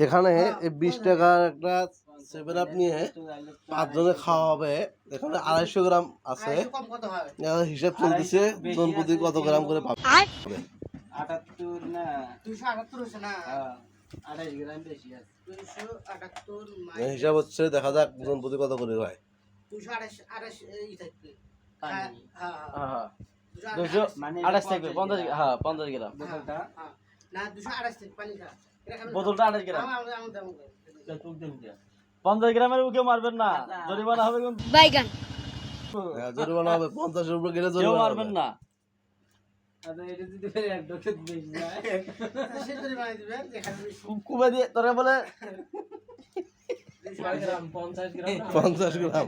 এখানে 20 টাকার একটা 7 আপ নিয়ে 5 জনে খাওয়া হবে। এখানে 250 গ্রাম আছে, হিসাব চলতেছে জন প্রতি কত গ্রাম করে পাবে। 78 না 278 হচ্ছে না, 28 গ্রাম বেশি আছে। 278 হিসাব হচ্ছে, দেখা যাক জন প্রতি কত করে হয়। 228 এই থাকবে। হ্যাঁ হ্যাঁ 228 থাকবে 50, হ্যাঁ 50 গ্রাম না 228 থাকবে পানিটা। বোতলটা 28 গ্রাম। আমি 50 গ্রামের বুকে মারবেন না, জরিমানা হবে কিন্তু। বাইগান জরিমানা হবে 50 উপরে গেলে কেউ জরিমানা মারবেন হবে। না। আচ্ছা এটা যদি ফের এক ডকে বেশি যায় সে যদি বানাই দিবেন যেখানে কুবে দিয়ে তোরে বলে 200 গ্রাম 50 গ্রাম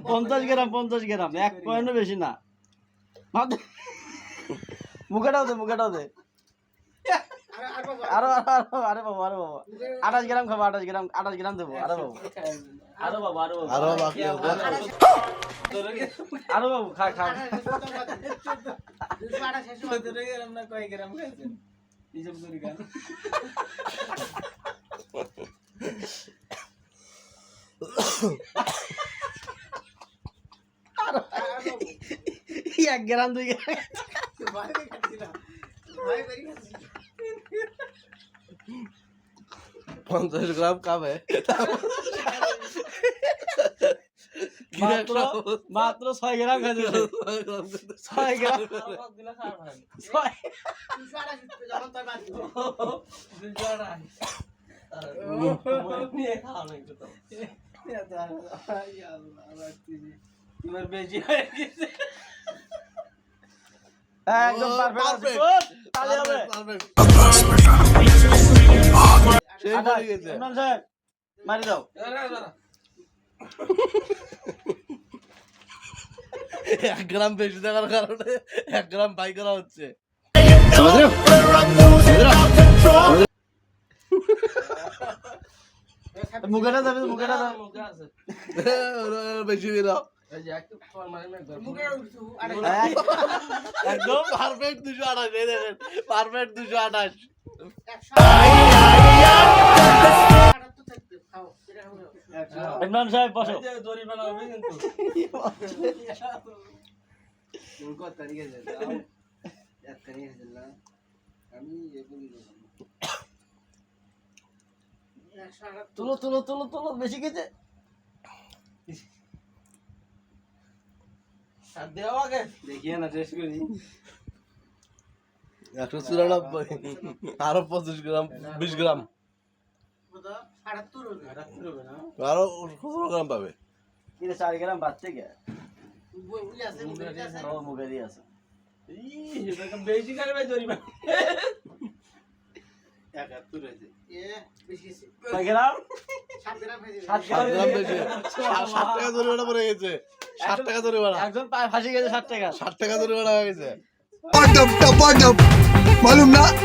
50 গ্রাম 50 গ্রাম এক পয়েন্টও বেশি না। মুখেটাও দে আরো আরে বাবা 28 গ্রাম খাবো, 28 গ্রাম দেবো। আরো বাবু আরো বাকি হবে। আরো বাবু খা 228 গ্রাম না কয় গ্রাম খাইছেন হিসাব করি গান। এক গ্রাম 2 গ্রাম ভাই খাইছিলাম ভাই বেরি খাইছি 50 গ্রাম খাবে মাত্র 6 গ্রাম খাইছে। 6 গ্রাম 228 যখন তাই বাদ দিব 228 নিয়ে খাওয়া লাগবে তো। এবার বেশি হয়ে গেছে। একদম পারফেক্ট। তাহলে হবে সেই পড়ে গেছে। ইমরান সাহেব মারি দাও। 1 গ্রাম বেশি থাকার কারণে 1 গ্রাম বাই করা হচ্ছে। মুখেটা যাবে, মুখেটা যাবে। বেশি দিলাম। একদম পারফেক্ট 228, এই দেখেন পারফেক্ট 228। ইমরান সাহেব বসো। জরিমানা হবে কিন্তু কত তারিখে যাও এক তারিখে যাও আমি এগুলি তুলো বেশি গেছে। সাত দেওয়া আগে দেখিয়ে না টেস্ট করি 194 আরো 25 গ্রাম 20 গ্রাম 78 হবে না আরো 17 গ্রাম পাবে। 4 গ্রাম বাড়তে গে। বই আছে ও মুখে দিয়ে আছে। এটা বেশি করে ভাই জরিমানা 71 হয়েছে এ বেশি 6 গ্রাম 7 গ্রাম হয়েছে 7 7 গ্রাম গ্রাম বেশি। 60 টাকা জরিমানা পড়ে গেছে। 60 টাকা জরিমানা। একজন পায়ে ফাঁসি গেছে 60 টাকা। 60 টাকা জরিমানা হয়ে গেছে। मालूम ना 6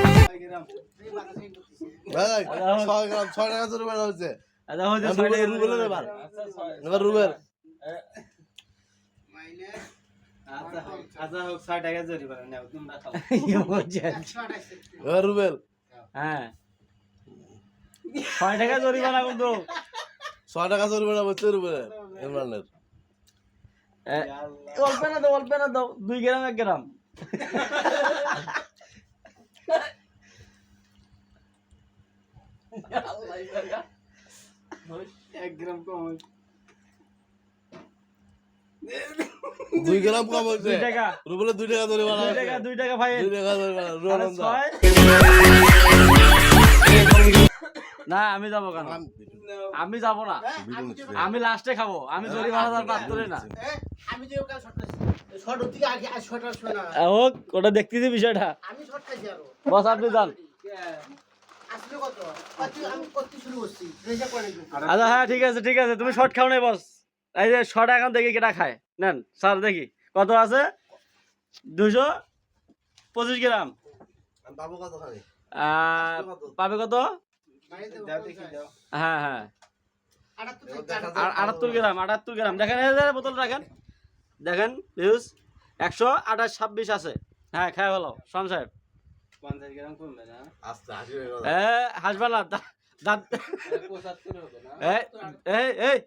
গ্রাম এই বাতা সেই করতেছে ভাই 6 গ্রাম 6 টাকা জরিমানা হয়েছে। আচ্ছা হয়ে এবার রুবেলের এবার। এবার রুবেল। মাইনাস আচ্ছা হোক 6 টাকা জরিমানা নাও তোমরা খাও 128 এবার রুবেল। হ্যাঁ 6 টাকা জরিমানা কিন্তু। 6 টাকা জরিমানা হচ্ছে রুবেলের ইমরানের। অল্প না দাও 2 গ্রাম 1 গ্রাম। এক গ্রাম কম 2 গ্রাম কম হয়েছে। 2 টাকা রুবেলের 2 টাকা জরিমানা হয়েছে। 2 টাকা ফাইন। 2 টাকা জরিমানা। রুবেল না আমি যাবো কেন? আমি যাবো না, আমি লাস্টে খাবো। আমি জরিমানা তার বাদ করে না। আমি যে ওকে শর্ট খাইছি শর্ট দিকে আগে শর্ট আসবে না হোক ওটা দেখতেছি বিষয়টা। আমি শর্ট খাইছি আরো বস আপনি যান। আসলে কত আমি করতে শুরু করছি রেজা করে আচ্ছা হ্যাঁ ঠিক আছে তুমি শর্ট খাও নাই বস। এই যে শর্ট এখন দেখি কেটা খায়। নেন স্যার দেখি কত আছে। 225 গ্রাম। বাবু কত খাবে? পাবে কত? দাও দেখি দাও হ্যাঁ 78 78 গ্রাম দেখেন। এই যে বোতল রাখেন, দেখেন ভিউজ 128 26 আছে। হ্যাঁ খায় ভালো শাম সাহেব। 50 গ্রাম কমবে না আস্তে হাসি হয়ে গেল। হাসবা না, দাঁত 75 হবে না এই এই এই